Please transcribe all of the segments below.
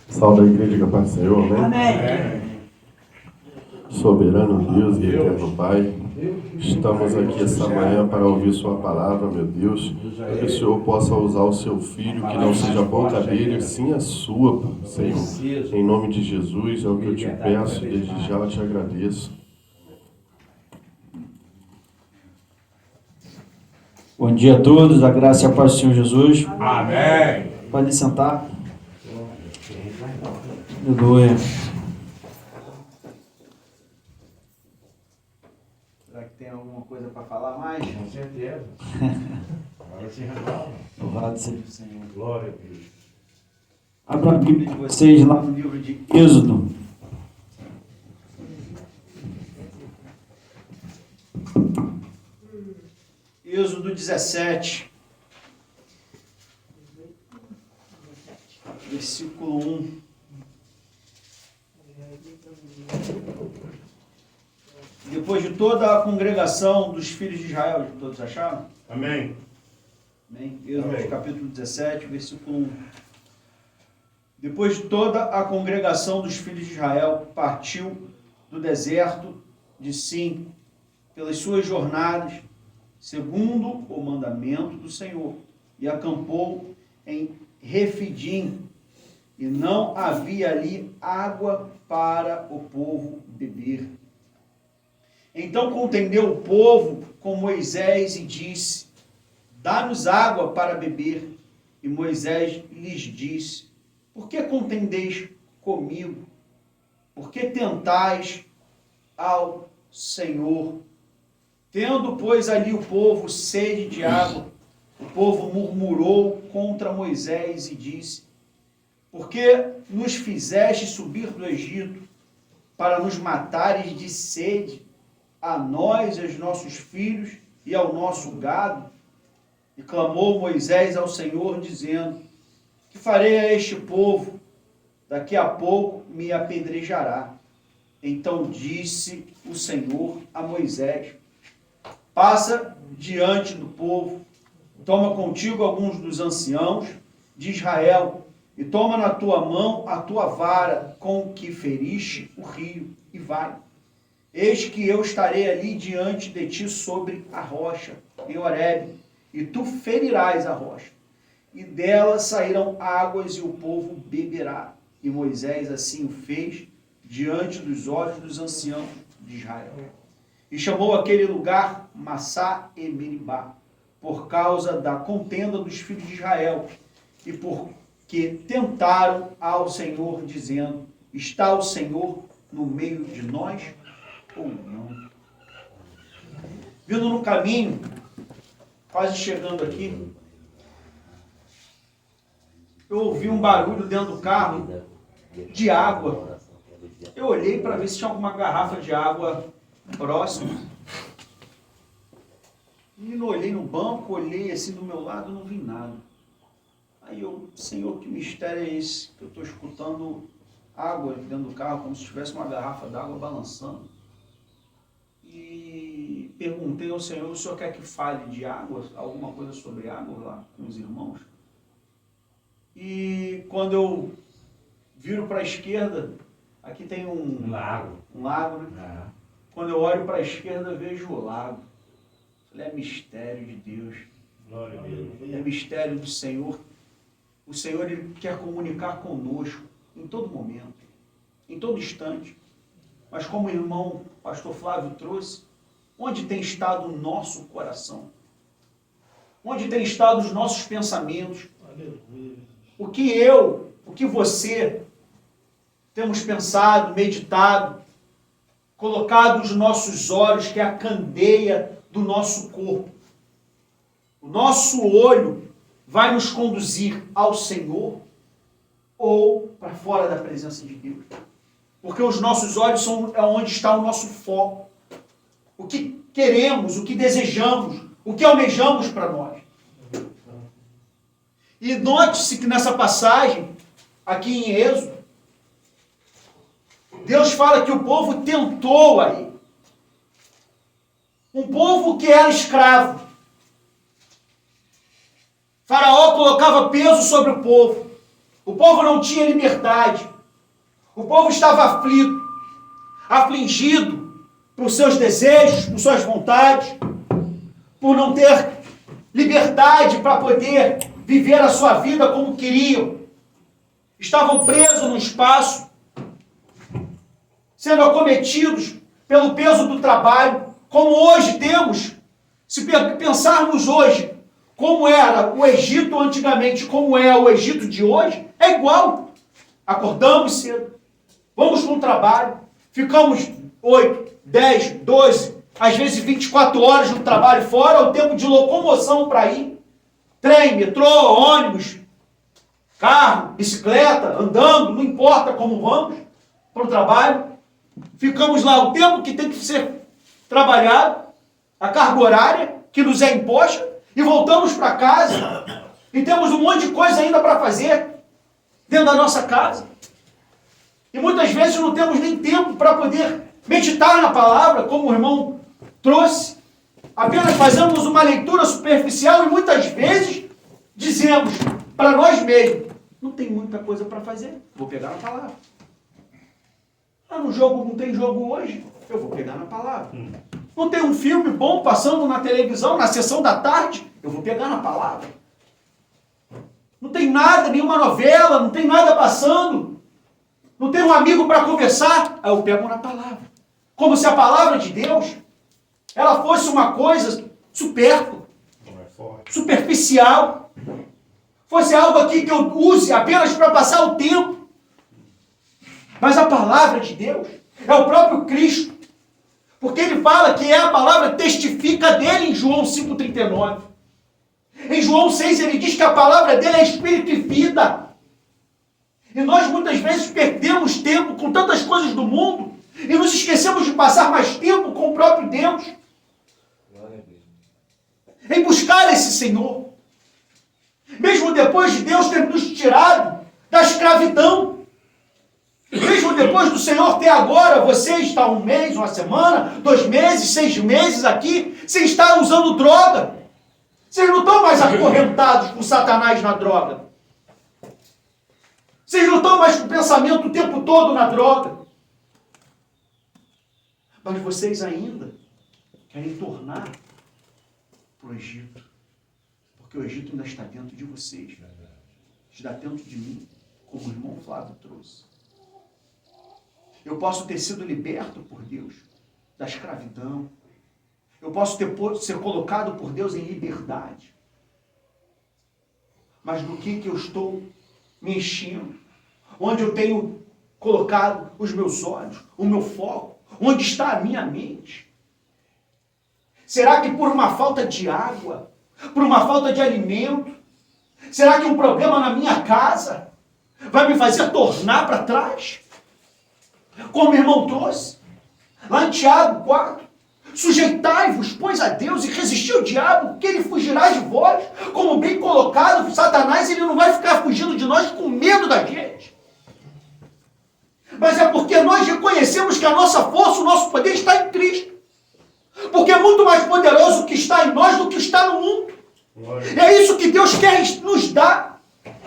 Salve a igreja, que a paz do Senhor, amém? Amém. Soberano Deus e eterno Pai, estamos aqui essa manhã para ouvir sua palavra, meu Deus, que o Senhor possa usar o seu filho, que não seja a boca dele, e sim a sua, Senhor. Em nome de Jesus, é o que eu te peço, desde já eu te agradeço. Bom dia a todos, a graça e a paz do Senhor Jesus. Amém. Podem sentar. Aleluia. Será que tem alguma coisa para falar mais? Com certeza. Agora se resolve. Louvado seja o Senhor. Glória a Deus. Abra a Bíblia de vocês lá no livro de Êxodo. Êxodo 17. Versículo 1. Depois de toda a congregação dos filhos de Israel, todos acharam? Amém. Amém? Êxodo Amém. capítulo 17, versículo 1. Depois de toda a congregação dos filhos de Israel partiu do deserto de Sim pelas suas jornadas, segundo o mandamento do Senhor, e acampou em Refidim, e não havia ali água para o povo beber. Então contendeu o povo com Moisés e disse: dá-nos água para beber. E Moisés lhes disse: por que contendeis comigo? Por que tentais ao Senhor? Tendo, pois, ali o povo sede de água, o povo murmurou contra Moisés e disse: por que nos fizeste subir do Egito para nos matares de sede, a nós e aos nossos filhos e ao nosso gado? E clamou Moisés ao Senhor, dizendo: que farei a este povo? Daqui a pouco me apedrejará. Então disse o Senhor a Moisés: passa diante do povo, toma contigo alguns dos anciãos de Israel, e toma na tua mão a tua vara com que feriste o rio, e vai. Eis que eu estarei ali diante de ti sobre a rocha, em Horebe, e tu ferirás a rocha, e dela sairão águas, e o povo beberá. E Moisés assim o fez diante dos olhos dos anciãos de Israel. E chamou aquele lugar Massá e Meribá, por causa da contenda dos filhos de Israel, e porque tentaram ao Senhor, dizendo: está o Senhor no meio de nós ou não? Vindo no caminho, quase chegando aqui, eu ouvi um barulho dentro do carro de água. Eu olhei para ver se tinha alguma garrafa de água próximo. E não olhei no banco, olhei assim do meu lado, não vi nada. Aí eu: Senhor, que mistério é esse? Que eu estou escutando água dentro do carro, como se tivesse uma garrafa d'água balançando. E perguntei ao Senhor: o Senhor quer que fale de água, alguma coisa sobre água lá com os irmãos? E quando eu viro para a esquerda, aqui tem um lago, né? Quando eu olho para a esquerda, vejo o lago. Falei: é mistério de Deus. Glória a Deus. É mistério do Senhor. O Senhor, Ele quer comunicar conosco em todo momento, em todo instante. Mas como o irmão pastor Flávio trouxe, onde tem estado o nosso coração? Onde tem estado os nossos pensamentos? O que você temos pensado, meditado, colocado os nossos olhos, que é a candeia do nosso corpo. O nosso olho vai nos conduzir ao Senhor ou para fora da presença de Deus? Porque os nossos olhos são onde está o nosso foco. O que queremos, o que desejamos, o que almejamos para nós. E note-se que nessa passagem, aqui em Êxodo, Deus fala que o povo tentou aí. Um povo que era escravo. Faraó colocava peso sobre o povo. O povo não tinha liberdade. O povo estava aflito, afligido por seus desejos, por suas vontades, por não ter liberdade para poder viver a sua vida como queriam. Estavam presos no espaço, sendo acometidos pelo peso do trabalho, como hoje temos. Se pensarmos hoje como era o Egito antigamente, como é o Egito de hoje, é igual. Acordamos cedo, vamos para um trabalho, ficamos 8, 10, 12, às vezes 24 horas no trabalho, fora o tempo de locomoção para ir. Trem, metrô, ônibus, carro, bicicleta, andando, não importa como vamos para o trabalho. Ficamos lá o tempo que tem que ser trabalhado, a carga horária que nos é imposta, e voltamos para casa e temos um monte de coisa ainda para fazer dentro da nossa casa. E muitas vezes não temos nem tempo para poder meditar na palavra, como o irmão trouxe. Apenas fazemos uma leitura superficial e muitas vezes dizemos para nós mesmos: não tem muita coisa para fazer, vou pegar na palavra. No jogo, não tem jogo hoje, eu vou pegar na palavra. Não tem um filme bom passando na televisão, na sessão da tarde, eu vou pegar na palavra. Não tem nada, nenhuma novela, não tem nada passando. Não tem um amigo para conversar, aí eu pego na palavra. Como se a palavra de Deus, ela fosse uma coisa supérflua, superficial. Fosse algo aqui que eu use apenas para passar o tempo. Mas a palavra de Deus é o próprio Cristo. Porque ele fala que é a palavra, testifica dele em João 5,39. Em João 6 ele diz que a palavra dele é espírito e vida. E nós muitas vezes perdemos tempo com tantas coisas do mundo e nos esquecemos de passar mais tempo com o próprio Deus. Em buscar esse Senhor. Mesmo depois de Deus ter nos tirado da escravidão. Mesmo depois do Senhor ter agora, você está um mês, uma semana, 2 meses, 6 meses aqui, sem estar usando droga. Vocês não estão mais acorrentados por Satanás na droga. Vocês não estão mais com o pensamento o tempo todo na droga. Mas vocês ainda querem tornar para o Egito. Porque o Egito ainda está dentro de vocês. Está dentro de mim, como o irmão Flávio trouxe. Eu posso ter sido liberto por Deus da escravidão. Eu posso ser colocado por Deus em liberdade. Mas do que eu estou me enchendo? Onde eu tenho colocado os meus olhos, o meu foco? Onde está a minha mente? Será que por uma falta de água, por uma falta de alimento, será que um problema na minha casa vai me fazer tornar para trás? Como o irmão trouxe, lá em Tiago 4, sujeitai-vos, pois, a Deus e resisti ao diabo, que ele fugirá de vós. Como bem colocado, Satanás, ele não vai ficar fugindo de nós com medo da gente. Mas é porque nós reconhecemos que a nossa força, o nosso poder está em Cristo. Porque é muito mais poderoso o que está em nós do que está no mundo. É isso que Deus quer nos dar.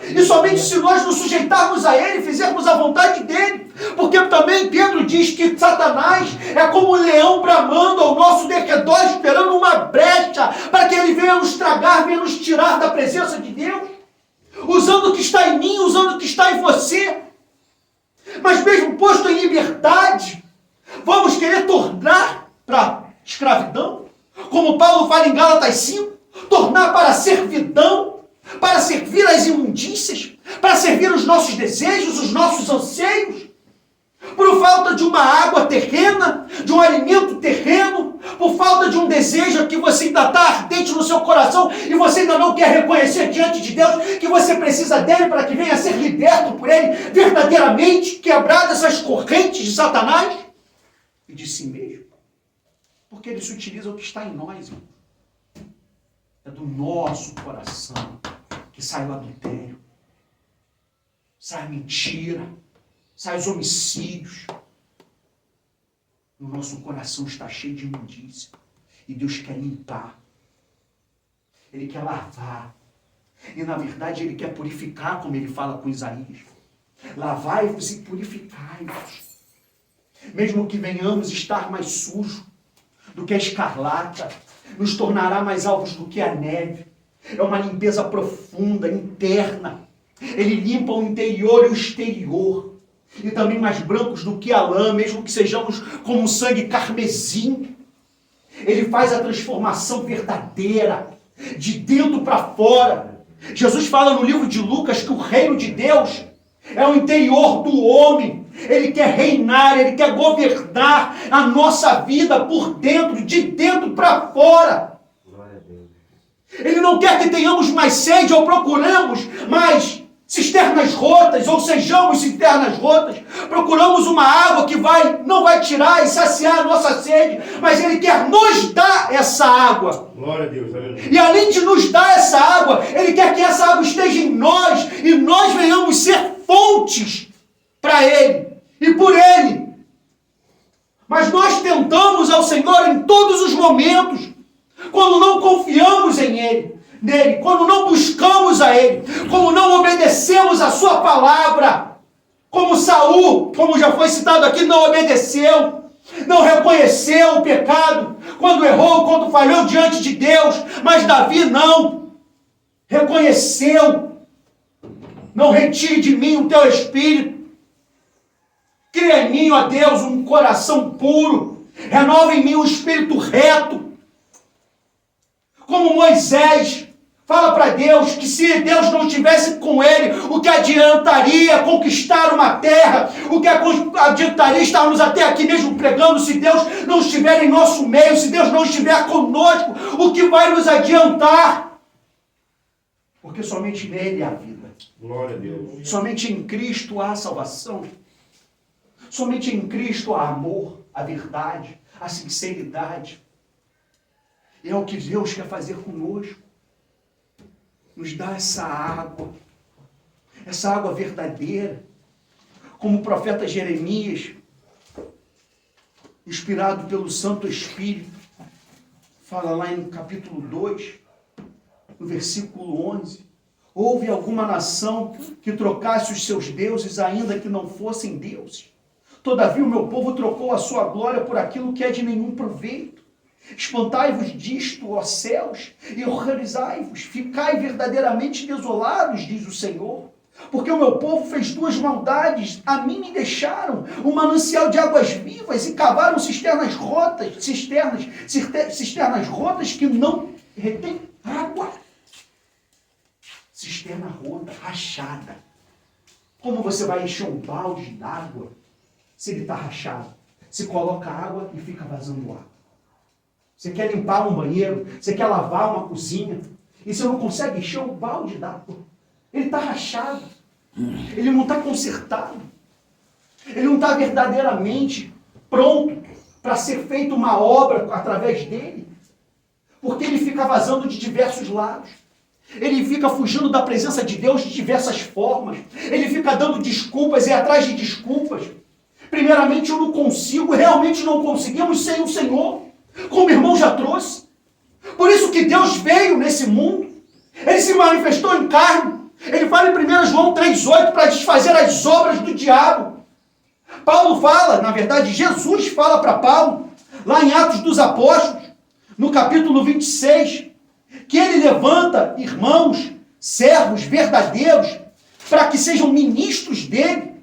E somente se nós nos sujeitarmos a Ele, fizermos a vontade dEle. Porque também Pedro diz que Satanás é como um leão bramando ao nosso derredor, esperando uma brecha, para que ele venha nos tragar, venha nos tirar da presença de Deus. Usando o que está em mim, usando o que está em você. Mas mesmo posto em liberdade, vamos querer tornar para escravidão? Como Paulo fala em Gálatas 5, tornar para a servidão, para servir às imundícias, para servir os nossos desejos, os nossos anseios, por falta de uma água terrena, de um alimento terreno, por falta de um desejo que você ainda está ardente no seu coração e você ainda não quer reconhecer diante de Deus que você precisa dele para que venha a ser liberto por ele, verdadeiramente quebradas essas correntes de Satanás e de si mesmo. Porque ele se utiliza o que está em nós, irmão. É do nosso coração que sai o adultério, sai a mentira, sai os homicídios. O nosso coração está cheio de imundícia. E Deus quer limpar. Ele quer lavar. E na verdade ele quer purificar, como ele fala com Isaías. Lavai-vos e purificai-vos. Mesmo que venhamos estar mais sujos do que a escarlata, nos tornará mais alvos do que a neve. É uma limpeza profunda, interna. Ele limpa o interior e o exterior. E também mais brancos do que a lã, mesmo que sejamos como um sangue carmesim. Ele faz a transformação verdadeira, de dentro para fora. Jesus fala no livro de Lucas que o reino de Deus é o interior do homem. Ele quer reinar, ele quer governar a nossa vida por dentro, de dentro para fora. Ele não quer que tenhamos mais sede ou procuramos mais cisternas rotas, ou sejamos cisternas rotas. Procuramos uma água que não vai tirar e saciar a nossa sede, mas ele quer nos dar essa água. Glória a Deus, aleluia. E além de nos dar essa água, ele quer que essa água esteja em nós e nós venhamos ser fontes para ele e por ele. Mas nós tentamos ao Senhor em todos os momentos, quando não confiamos nele, quando não buscamos a ele, quando não obedecemos a sua palavra, como Saul, como já foi citado aqui, não obedeceu, não reconheceu o pecado, quando errou, quando falhou diante de Deus, mas Davi não, reconheceu. Não retire de mim o teu espírito, cria em mim, ó Deus, um coração puro, renova em mim um espírito reto, como Moisés fala para Deus que se Deus não estivesse com ele, o que adiantaria conquistar uma terra, o que adiantaria estarmos até aqui mesmo pregando, se Deus não estiver em nosso meio, se Deus não estiver conosco, o que vai nos adiantar? Porque somente nele há vida. Glória a Deus. Somente em Cristo há salvação. Somente em Cristo há amor, a verdade, a sinceridade. E é o que Deus quer fazer conosco. Nos dá essa água verdadeira. Como o profeta Jeremias, inspirado pelo Santo Espírito, fala lá em capítulo 2, no versículo 11. Houve alguma nação que trocasse os seus deuses, ainda que não fossem deuses? Todavia o meu povo trocou a sua glória por aquilo que é de nenhum proveito. Espantai-vos disto, ó céus, e horrorizai-vos, ficai verdadeiramente desolados, diz o Senhor. Porque o meu povo fez duas maldades, a mim me deixaram um manancial de águas vivas e cavaram cisternas rotas que não retêm água. Cisterna rota, rachada. Como você vai encher um balde d'água se ele está rachado? Se coloca água e fica vazando água. Você quer limpar um banheiro, você quer lavar uma cozinha, e você não consegue encher um balde d'água. Ele está rachado. Ele não está consertado. Ele não está verdadeiramente pronto para ser feita uma obra através dele. Porque ele fica vazando de diversos lados. Ele fica fugindo da presença de Deus de diversas formas. Ele fica dando desculpas e atrás de desculpas. Primeiramente, eu não consigo, realmente não conseguimos sem o Senhor, como o irmão já trouxe. Por isso que Deus veio nesse mundo. Ele se manifestou em carne. Ele fala em 1 João 3,8 para desfazer as obras do diabo. Paulo fala, na verdade, Jesus fala para Paulo, lá em Atos dos Apóstolos, no capítulo 26, que ele levanta irmãos, servos verdadeiros, para que sejam ministros dele.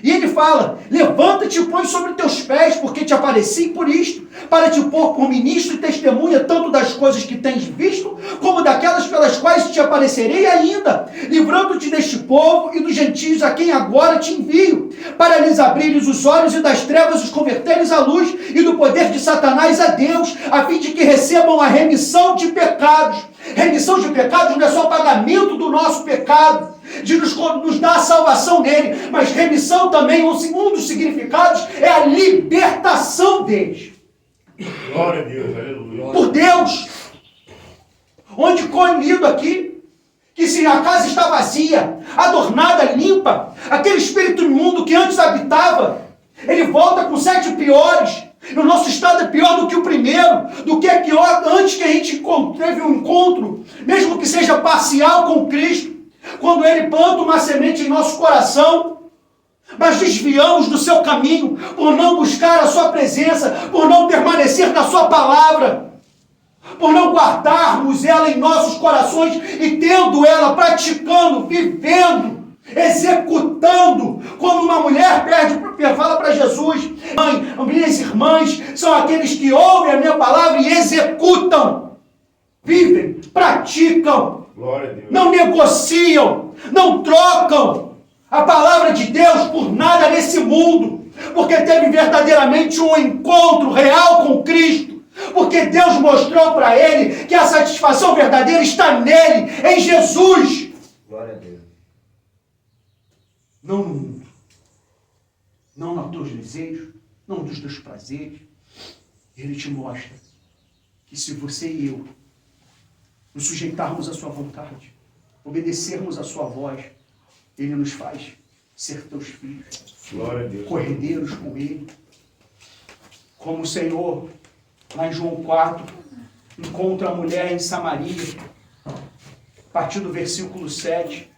E ele fala, levanta-te e põe sobre teus pés, porque te apareci por isto, para te pôr por ministro e testemunha, tanto das coisas que tens visto, como daquelas pelas quais te aparecerei ainda, livrando-te deste povo e dos gentios a quem agora te envio, para lhes abrires os olhos e das trevas os converteres à luz, e do poder de Satanás a Deus, a fim de que recebam a remissão de pecados. Remissão de pecados não é só o pagamento do nosso pecado, de nos dar a salvação nele, mas remissão também, um dos significados é a libertação deles. Glória a Deus, aleluia. Por Deus. Onde foi lido aqui, que se a casa está vazia, adornada, limpa, aquele espírito imundo que antes habitava, ele volta com 7 piores. O nosso estado é pior do que o primeiro, do que é pior antes que a a gente teve um encontro, mesmo que seja parcial com Cristo, quando Ele planta uma semente em nosso coração, mas desviamos do seu caminho por não buscar a sua presença, por não permanecer na sua palavra, por não guardarmos ela em nossos corações e tendo ela, praticando, vivendo, executando. Quando uma mulher fala para Jesus: mãe, minhas irmãs são aqueles que ouvem a minha palavra e executam, vivem, praticam, Glória a Deus. não negociam, não trocam a palavra de Deus por nada nesse mundo, porque teve verdadeiramente um encontro real com Cristo, porque Deus mostrou para ele que a satisfação verdadeira está nele, em Jesus. Glória a Deus. Não no mundo, não nos teus desejos, não dos teus prazeres. Ele te mostra que se você e eu nos sujeitarmos à sua vontade, obedecermos à sua voz, Ele nos faz ser teus filhos, Glória a Deus. corredeiros com Ele. Como o Senhor, lá em João 4, encontra a mulher em Samaria, a partir do versículo 7,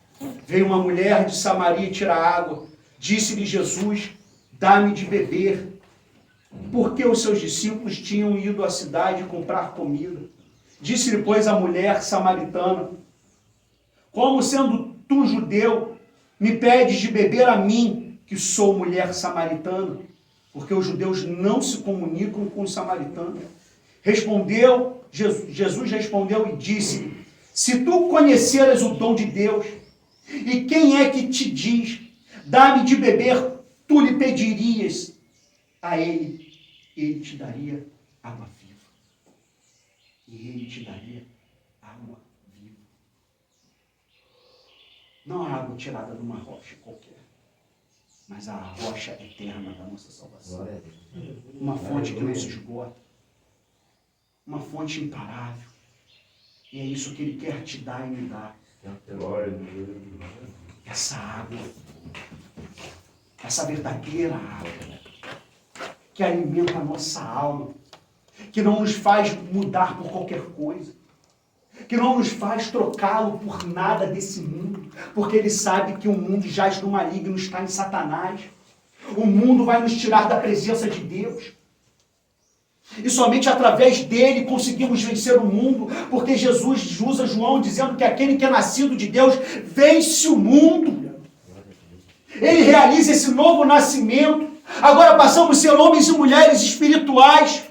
veio uma mulher de Samaria tirar água, disse-lhe Jesus: dá-me de beber, porque os seus discípulos tinham ido à cidade comprar comida. Disse-lhe, pois, a mulher samaritana: como sendo tu judeu, me pedes de beber a mim, que sou mulher samaritana? Porque os judeus não se comunicam com os samaritanos. Jesus respondeu e disse: se tu conheceras o dom de Deus, e quem é que te diz, dá-me de beber, tu lhe pedirias a ele, ele te daria água viva. E ele te daria água viva. Não a água tirada de uma rocha qualquer, mas a rocha eterna da nossa salvação. Uma fonte que não se esgota. Uma fonte imparável. E é isso que Ele quer te dar e me dar. Glória a Deus. Essa água. Essa verdadeira água. Que alimenta a nossa alma. Que não nos faz mudar por qualquer coisa. Que não nos faz trocá-lo por nada desse mundo. Porque Ele sabe que o mundo jaz no maligno, está em Satanás. O mundo vai nos tirar da presença de Deus. E somente através dele conseguimos vencer o mundo, porque Jesus usa João dizendo que aquele que é nascido de Deus vence o mundo. Ele realiza esse novo nascimento. Agora passamos a ser homens e mulheres espirituais,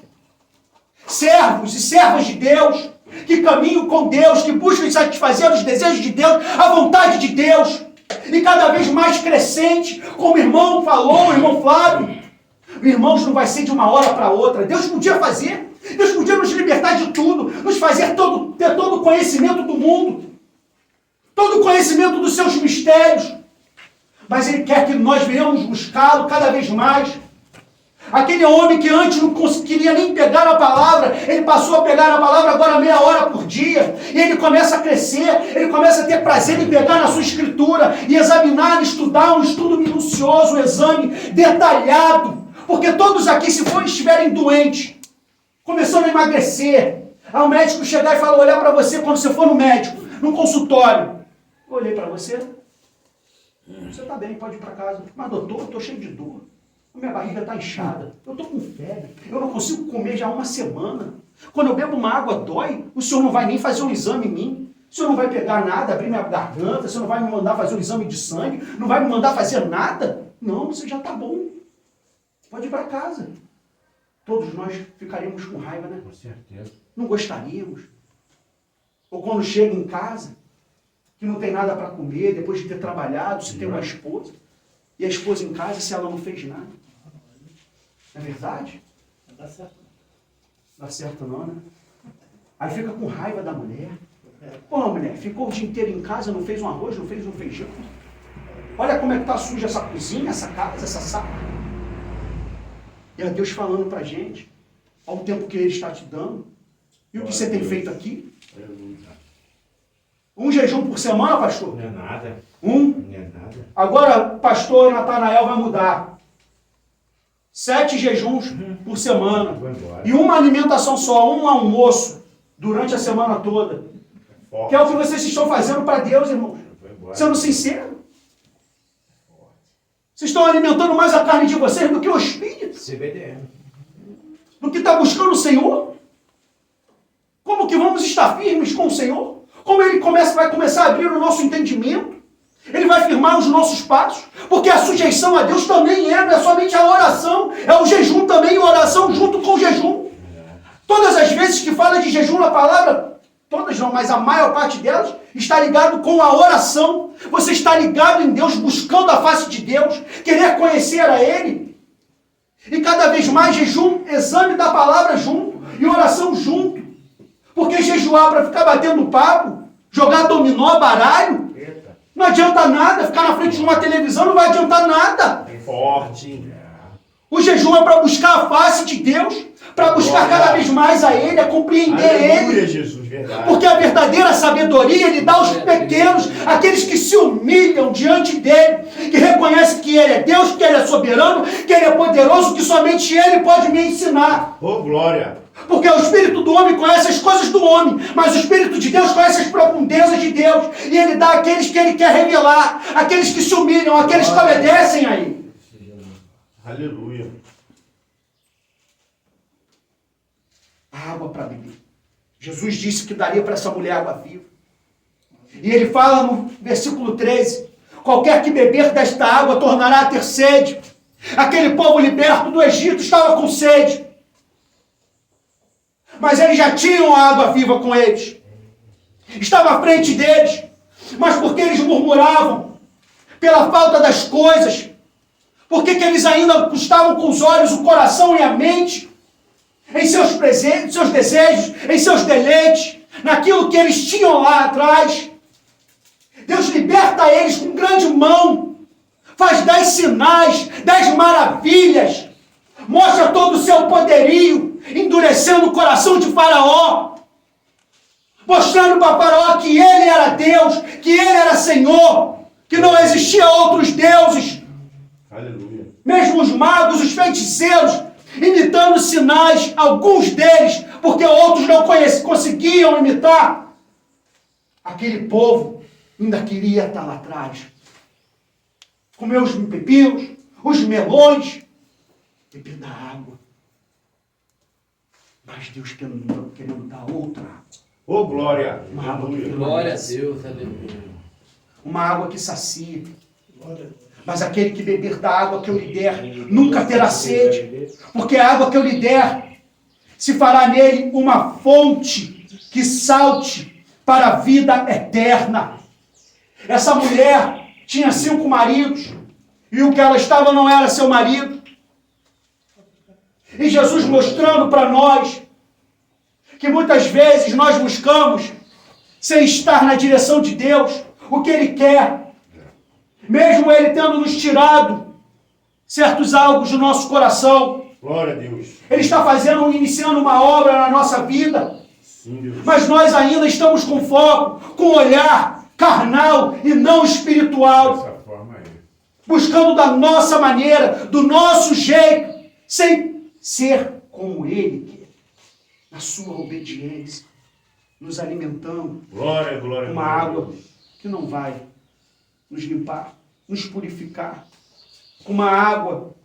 servos e servas de Deus, que caminham com Deus, que buscam satisfazer os desejos de Deus, a vontade de Deus, e cada vez mais crescente, como o irmão falou, o irmão Flávio. Irmãos, não vai ser de uma hora para outra. Deus podia fazer. Deus podia nos libertar de tudo. Nos fazer ter todo o conhecimento do mundo. Todo o conhecimento dos seus mistérios. Mas Ele quer que nós venhamos buscá-lo cada vez mais. Aquele homem que antes não queria nem pegar a palavra, ele passou a pegar a palavra agora meia hora por dia. E ele começa a crescer, ele começa a ter prazer em pegar na sua escritura e examinar, estudar, um estudo minucioso, um exame detalhado. Porque todos aqui, se estiverem doentes, começando a emagrecer, ao médico chegar e falar, olhar para você quando você for no médico, no consultório. Eu olhei para você, você está bem, pode ir para casa. Mas doutor, eu estou cheio de dor. Minha barriga está inchada, eu estou com febre, eu não consigo comer já há uma semana. Quando eu bebo uma água dói, o senhor não vai nem fazer um exame em mim. O senhor não vai pegar nada, abrir minha garganta, o senhor não vai me mandar fazer um exame de sangue, não vai me mandar fazer nada. Não, você já está bom. Pode ir para casa. Todos nós ficaríamos com raiva, né? Com certeza. Não gostaríamos. Ou quando chega em casa, que não tem nada para comer, depois de ter trabalhado, se tem uma esposa, e a esposa em casa, se ela não fez nada. Não é verdade? Não dá certo. Não dá certo não, né? Aí fica com raiva da mulher. Pô, mulher, ficou o dia inteiro em casa, não fez um arroz, não fez um feijão. Olha como é que está suja essa cozinha, essa casa, essa sala. E é Deus falando pra gente, ao tempo que Ele está te dando. E o que você tem feito aqui? Um jejum por semana, pastor? Não é nada. Um? Não é nada. Agora, pastor Natanael vai mudar. 7 jejuns por semana. Vou embora. E uma alimentação só, um almoço. durante a semana toda. Forte. Que é o que vocês estão fazendo para Deus, irmãos. Foi embora. Sendo sincero. Vocês estão alimentando mais a carne de vocês do que o Espírito. CBDM. Do que está buscando o Senhor. Como que vamos estar firmes com o Senhor? Como Ele vai começar a abrir o nosso entendimento? Ele vai firmar os nossos passos? Porque a sujeição a Deus também não é somente a oração, é o jejum também, a oração junto com o jejum. Todas as vezes que fala de jejum na palavra, todas não, mas a maior parte delas, está ligado com a oração. Você está ligado em Deus, buscando a face de Deus, querer conhecer a Ele. E cada vez mais jejum, exame da palavra junto, e oração junto. Porque jejuar para ficar batendo papo, jogar dominó, baralho, Eita. não adianta nada. Ficar na frente de uma televisão não vai adiantar nada. Forte. O jejum é para buscar a face de Deus, para buscar cada vez mais a Ele, a compreender Aleluia, Ele. Jesus, verdade. Porque a verdadeira sabedoria Ele dá aos pequenos, aqueles que se humilham diante dEle, que reconhecem que Ele é Deus, que Ele é soberano, que Ele é poderoso, que somente Ele pode me ensinar. Ô, glória. Porque o espírito do homem conhece as coisas do homem, mas o espírito de Deus conhece as profundezas de Deus. E Ele dá àqueles que Ele quer revelar, aqueles que se humilham, aqueles que obedecem a Ele. Aleluia. Água para beber. Jesus disse que daria para essa mulher água viva. E Ele fala no versículo 13, qualquer que beber desta água tornará a ter sede. Aquele povo liberto do Egito estava com sede. Mas eles já tinham a água viva com eles. Estava à frente deles. Mas porque eles murmuravam, pela falta das coisas, porque eles ainda estavam com os olhos, o coração e a mente em seus presentes, seus desejos, em seus deleites, naquilo que eles tinham lá atrás. Deus liberta eles com grande mão, faz 10 sinais, 10 maravilhas, mostra todo o seu poderio, endurecendo o coração de Faraó, mostrando para Faraó que ele era Deus, que ele era Senhor, que não existia outros deuses. Aleluia. Mesmo os magos, os feiticeiros, imitando sinais, alguns deles, porque outros não conseguiam imitar. Aquele povo ainda queria estar lá atrás. Comer os pepinos, os melões, beber da água. Mas Deus querendo dar outra água. Ô, glória. Uma água que Aleluia. Glória a Deus, aleluia. Uma água que sacia. Mas aquele que beber da água que eu lhe der, nunca terá sede. Porque a água que eu lhe der, se fará nele uma fonte que salte para a vida eterna. Essa mulher tinha 5 maridos, e o que ela estava não era seu marido. E Jesus mostrando para nós que muitas vezes nós buscamos, sem estar na direção de Deus, o que Ele quer. Mesmo Ele tendo nos tirado certos alvos do nosso coração. Glória a Deus. Ele está iniciando uma obra na nossa vida. Sim, Deus. Mas nós ainda estamos com foco, com olhar carnal e não espiritual. Dessa forma aí. Buscando da nossa maneira, do nosso jeito, sem ser como Ele quer. Na sua obediência, nos alimentando Glória, glória. com uma glória. água que não vai nos limpar, nos purificar. Com uma água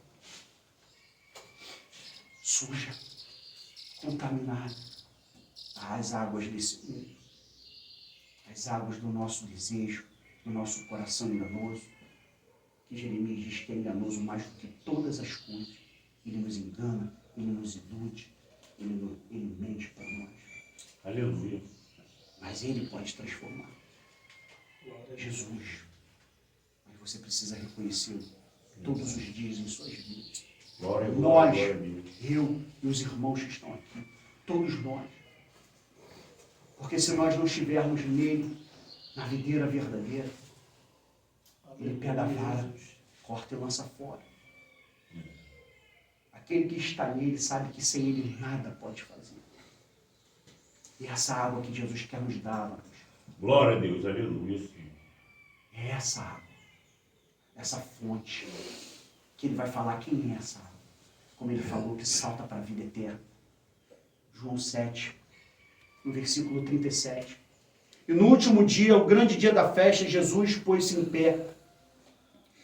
suja, contaminada. As águas desse mundo, as águas do nosso desejo, do nosso coração enganoso, que Jeremias diz que é enganoso mais do que todas as coisas. Ele nos engana, ele nos ilude, ele mente para nós. Aleluia. Mas Ele pode transformar. Jesus. Mas você precisa reconhecê-lo todos os dias em suas vidas. Glória, glória, Nós, glória a Deus. eu e os irmãos que estão aqui, todos nós. Porque se nós não estivermos nele, na videira verdadeira, Ele pega a vara, corta e lança fora. Aquele que está nele sabe que sem Ele nada pode fazer. E essa água que Jesus quer nos dar, amados, Glória a Deus, aleluia. é essa água, essa fonte, que Ele vai falar quem é essa água. Como Ele falou que salta para a vida eterna. João 7, no versículo 37. E no último dia, o grande dia da festa, Jesus pôs-se em pé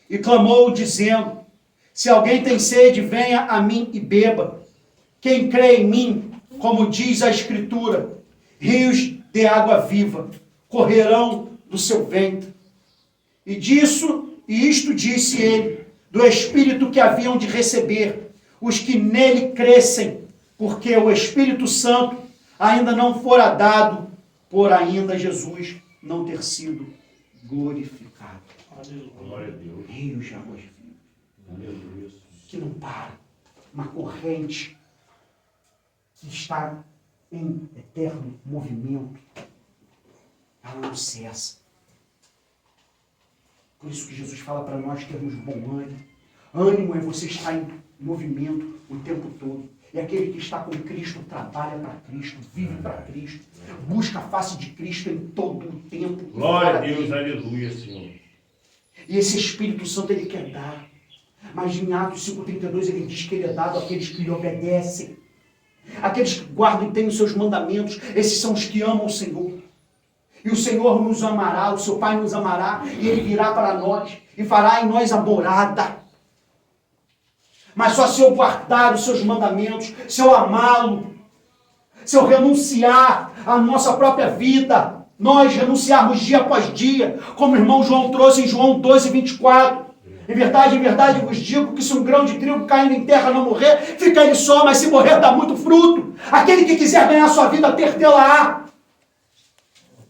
e clamou, dizendo: se alguém tem sede, venha a mim e beba. Quem crê em mim, como diz a Escritura, rios de água viva correrão do seu ventre. E isto disse ele, do Espírito que haviam de receber os que nele crescem, porque o Espírito Santo ainda não fora dado, por ainda Jesus não ter sido glorificado. Glória a Deus. Rios de águas vivas, Aleluia. que não para, uma corrente que está em eterno movimento, ela não cessa. Por isso que Jesus fala para nós termos bom ânimo. Ânimo é você estar em movimento o tempo todo. E aquele que está com Cristo trabalha para Cristo, vive para Cristo, busca a face de Cristo em todo o tempo. Glória a Deus, aleluia, Senhor. E esse Espírito Santo ele quer dar. Mas em Atos 5,32 ele diz que ele é dado àqueles que lhe obedecem. Aqueles que guardam e têm os seus mandamentos. Esses são os que amam o Senhor. E o Senhor nos amará, o seu Pai nos amará, e Ele virá para nós e fará em nós a morada. Mas só se eu guardar os seus mandamentos, se eu amá-lo, se eu renunciar à nossa própria vida, nós renunciarmos dia após dia, como o irmão João trouxe em João 12:24. Em verdade vos digo que se um grão de trigo caindo em terra não morrer, fica ele só, mas se morrer dá muito fruto. Aquele que quiser ganhar sua vida, ter-tê-la-á.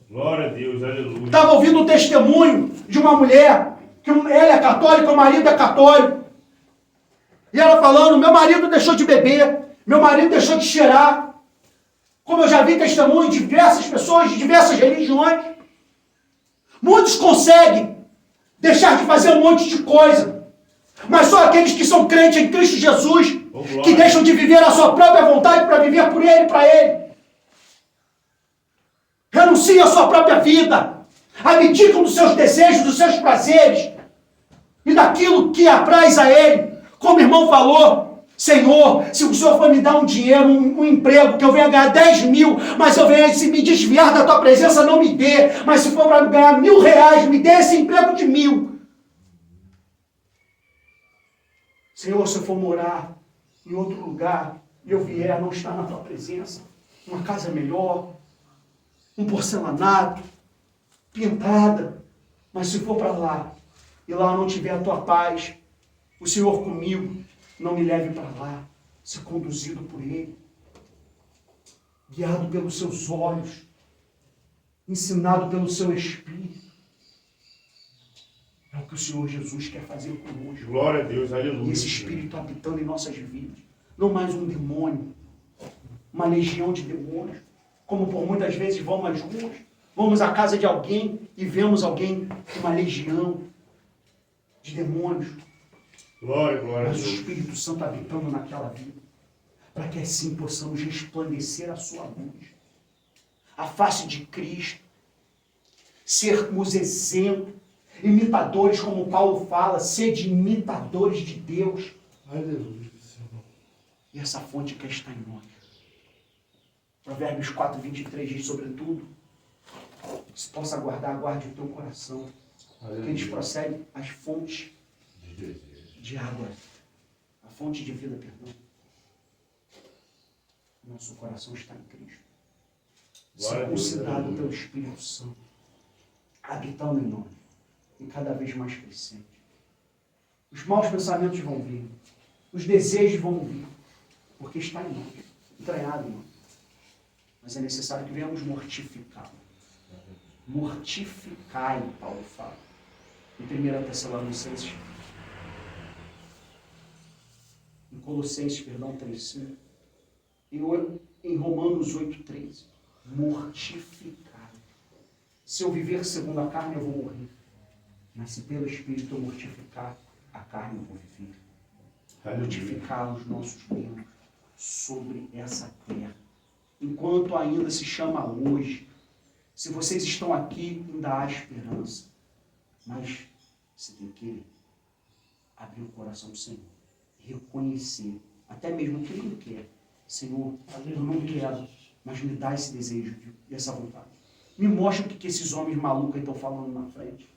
Glória a Deus, aleluia. Estava ouvindo um testemunho de uma mulher, que ela é católica, o marido é católico. E ela falando, meu marido deixou de beber, meu marido deixou de cheirar. Como eu já vi testemunho de diversas pessoas, de diversas religiões. Muitos conseguem deixar de fazer um monte de coisa. Mas só aqueles que são crentes em Cristo Jesus, que deixam de viver a sua própria vontade para viver por Ele e para Ele. Renunciam à sua própria vida. Abdicam dos seus desejos, dos seus prazeres. E daquilo que apraz a Ele. Como o irmão falou, Senhor, se o Senhor for me dar um dinheiro, um emprego, que eu venha ganhar 10 mil, mas eu venha se me desviar da tua presença, não me dê. Mas se for para ganhar R$1.000, me dê esse emprego de 1.000. Senhor, se eu for morar em outro lugar, e eu vier não estar na tua presença, uma casa melhor, um porcelanato, pintada, mas se for para lá, e lá não tiver a tua paz, o Senhor comigo, não me leve para lá, ser conduzido por Ele, guiado pelos seus olhos, ensinado pelo seu Espírito. É o que o Senhor Jesus quer fazer conosco. Glória a Deus, aleluia. E esse Espírito habitando em nossas vidas. Não mais um demônio, uma legião de demônios, como por muitas vezes vamos às ruas, vamos à casa de alguém e vemos alguém com uma legião de demônios. Glória, glória a Mas o Deus. Espírito Santo habitando naquela vida, para que assim possamos resplandecer a sua luz, a face de Cristo, sermos exemplo, imitadores, como Paulo fala, sede imitadores de Deus. Aleluia, Senhor. E essa fonte quer estar em nós. Provérbios 4:23 diz, sobretudo, se possa guardar, guarde o teu coração. Porque eles procedem as fontes de água, a fonte de vida, perdão. Nosso coração está em Cristo. Circuncidado pelo Espírito Santo, habitando em nós, e cada vez mais crescente. Os maus pensamentos vão vir, os desejos vão vir, porque está em nós, entranhado em nós. Mas é necessário que venhamos mortificá-lo. Mortificai, Paulo fala. Em 1 Tessalonicenses, em Colossenses, 3:5. Em Romanos 8:13. Mortificai. Se eu viver segundo a carne, eu vou morrer. Mas se pelo Espírito eu mortificar a carne, eu vou viver. Mortificar os nossos membros sobre essa terra. Enquanto ainda se chama hoje. Se vocês estão aqui, ainda há esperança. Mas você tem que abrir o coração do Senhor. Reconhecer. Até mesmo que Ele não quer. Senhor, eu não quero Mas me dá esse desejo e essa vontade. Me mostra o que esses homens malucos estão falando na frente.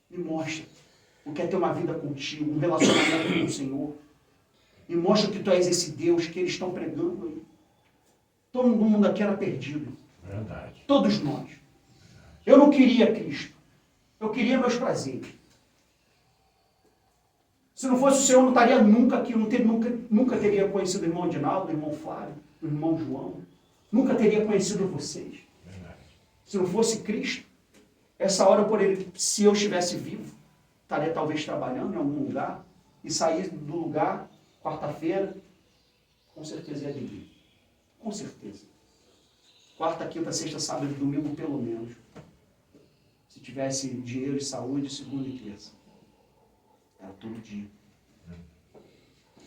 Me mostra o que é ter uma vida contigo, um relacionamento com o Senhor. Me mostra que tu és esse Deus que eles estão pregando aí. Todo mundo aqui era perdido. Verdade. Todos nós. Eu não queria Cristo. Eu queria meus prazeres. Se não fosse o Senhor, eu não estaria nunca aqui. Nunca teria conhecido o irmão Adinaldo, o irmão Flávio, o irmão João. Nunca teria conhecido vocês. Verdade. Se não fosse Cristo, essa hora, se eu estivesse vivo, estaria talvez trabalhando em algum lugar e sair do lugar, quarta-feira, com certeza ia beber. Com certeza. Quarta, quinta, sexta, sábado e domingo, pelo menos. Se tivesse dinheiro e saúde, segunda e terça. Era todo dia.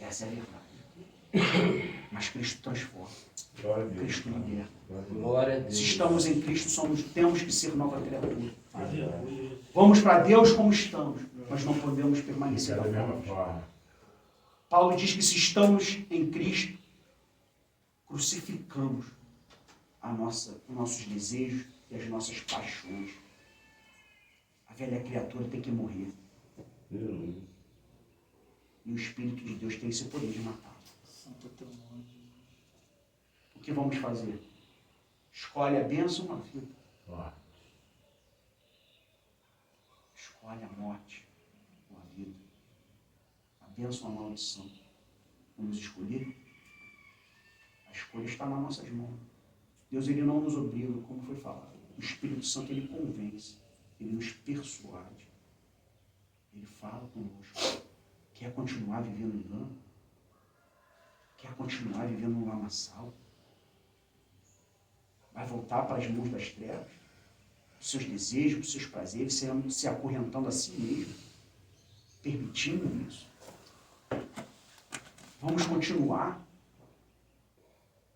Essa é a verdade. Mas Cristo transforma. Glória a Deus. Cristo liberta. Glória a Deus. Se estamos em Cristo, temos que ser nova criatura. Vamos para Deus como estamos, mas não podemos permanecer Da da mesma forma. forma. Paulo diz que se estamos em Cristo, crucificamos os nossos desejos e as nossas paixões. A velha criatura tem que morrer. Aleluia. E o Espírito de Deus tem esse poder de matar. O que vamos fazer? Escolhe a bênção ou a vida. Ó. Escolhe a morte ou a vida. A bênção ou a maldição. Vamos escolher? A escolha está nas nossas mãos. Deus, ele não nos obriga, como foi falado. O Espírito Santo, ele convence. Ele nos persuade. Ele fala conosco. Quer continuar vivendo engano? Quer continuar vivendo um lamaçal? Vai voltar para as mãos das trevas? Os seus desejos, os seus prazeres, se acorrentando a si mesmo? Permitindo isso? Vamos continuar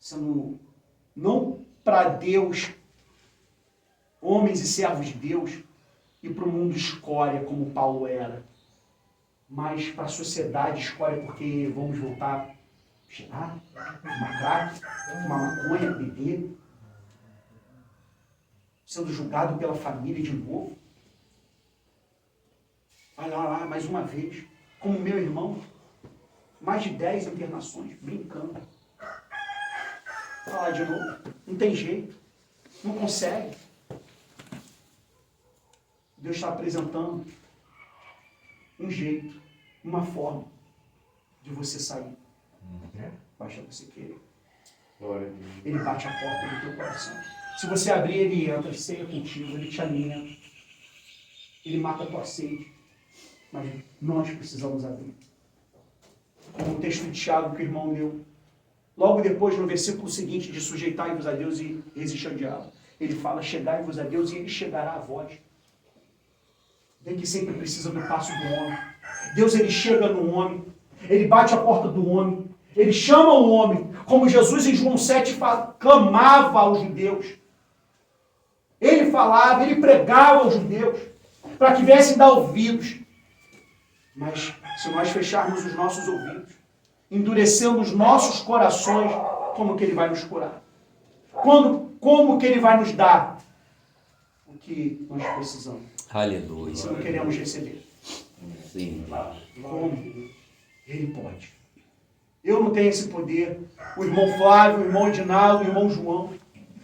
sendo, não para Deus, homens e servos de Deus, e para o mundo escória, como Paulo era, mas para a sociedade escória, porque vamos voltar a cheirar, fumar crack, fumar maconha, beber, sendo julgado pela família de novo. Vai lá, mais uma vez, como meu irmão, mais de 10 internações, brincando. Vai lá de novo, não tem jeito, não consegue. Deus está apresentando um jeito, uma forma de você sair. Basta você querer. Glória a Deus. Ele bate a porta do teu coração. Se você abrir, ele entra, ele ceia contigo, ele te alimenta. Ele mata a tua sede. Mas nós precisamos abrir. Como o texto de Tiago que o irmão leu. Logo depois, no versículo seguinte, de sujeitai-vos a Deus e resistir ao diabo. Ele fala, chegai-vos a Deus e ele chegará a vós. Vem que sempre precisa do passo do homem. Deus, ele chega no homem. Ele bate a porta do homem. Ele chama o homem. Como Jesus em João 7 clamava aos judeus. Ele falava, ele pregava aos judeus. Para que viessem dar ouvidos. Mas se nós fecharmos os nossos ouvidos, endurecendo os nossos corações, como que ele vai nos curar? Como que ele vai nos dar o que nós precisamos? Aleluia. Se não queremos receber. Sim. Como? Ele pode. Eu não tenho esse poder. O irmão Flávio, o irmão Edinaldo, o irmão João.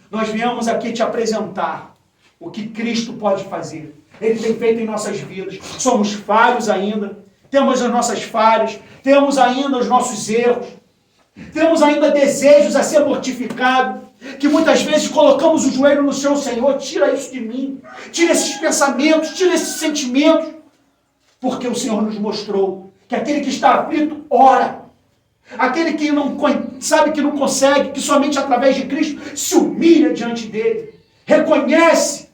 Nós viemos aqui te apresentar o que Cristo pode fazer. Ele tem feito em nossas vidas. Somos falhos ainda. Temos as nossas falhas. Temos ainda os nossos erros. Temos ainda desejos a ser mortificados. Que muitas vezes colocamos o joelho no chão, Senhor, tira isso de mim. Tira esses pensamentos, tira esses sentimentos. Porque o Senhor nos mostrou que aquele que está aflito, ora. Aquele que não sabe que não consegue, que somente através de Cristo se humilha diante dele. Reconhece.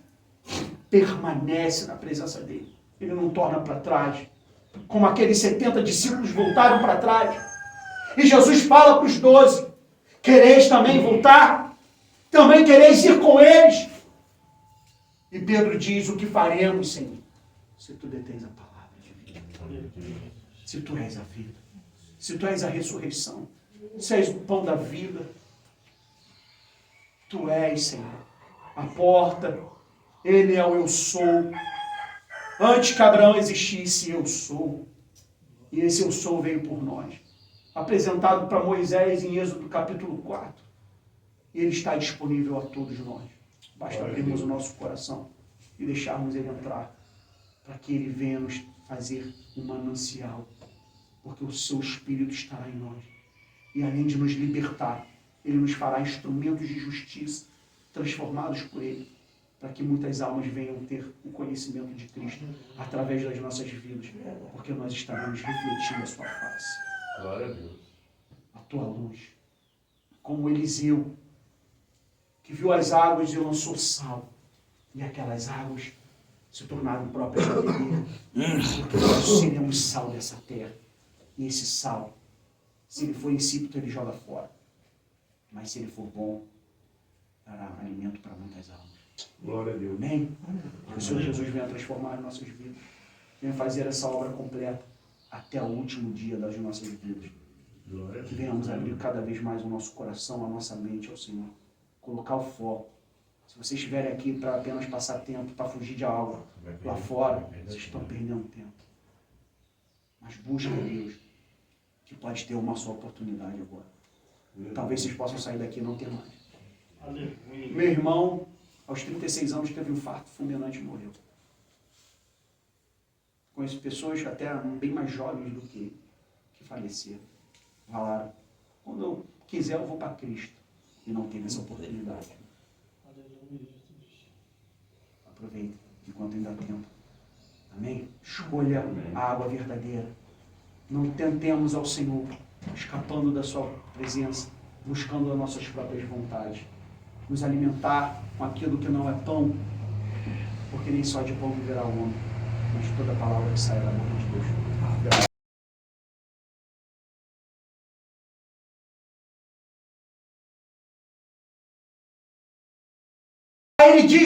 Permanece na presença dele. Ele não torna para trás. Como aqueles 70 discípulos voltaram para trás. E Jesus fala para os 12. Quereis também voltar? Também quereis ir com eles? E Pedro diz, o que faremos, Senhor? Se tu detens a palavra de vida. Se tu és a vida. Se tu és a ressurreição. Se és o pão da vida. Tu és, Senhor, a porta. Ele é o eu sou. Antes que Abraão existisse, eu sou. E esse eu sou veio por nós. Apresentado para Moisés em Êxodo capítulo 4. E ele está disponível a todos nós. Basta abrirmos o nosso coração e deixarmos ele entrar, para que ele venha nos fazer um manancial, porque o seu Espírito estará em nós. E além de nos libertar, ele nos fará instrumentos de justiça, transformados por ele, para que muitas almas venham ter o conhecimento de Cristo através das nossas vidas, porque nós estaremos refletindo a sua face, Glória a Deus. a tua luz. Como Eliseu, que viu as águas e lançou sal, e aquelas águas se tornaram próprias para beber, porque nós seremos sal dessa terra. E esse sal, se ele for insípido, ele joga fora. Mas se ele for bom, dará alimento para muitas almas. Glória a Deus. Amém? Que o Senhor Jesus venha transformar as nossas vidas. Venha fazer essa obra completa até o último dia das nossas vidas. Glória a Que Deus. venhamos abrir cada vez mais o nosso coração, a nossa mente ao Senhor. Colocar o foco. Se vocês estiverem aqui para apenas passar tempo, para fugir de algo lá fora, vocês estão perdendo tempo. Mas busca Deus, que pode ter uma só oportunidade agora. Talvez vocês possam sair daqui e não ter mais. Meu irmão, aos 36 anos, teve um infarto fulminante e morreu. Conheço pessoas até bem mais jovens do que ele, que faleceram. Falaram, quando eu quiser eu vou para Cristo. E não teve essa oportunidade. Aproveita, enquanto ainda há tempo. Amém? Escolha a água verdadeira. Não tentemos ao Senhor, escapando da sua presença, buscando as nossas próprias vontades. Nos alimentar com aquilo que não é pão, porque nem só de pão viverá o homem, mas de toda palavra que sai da boca de Deus. Ele diz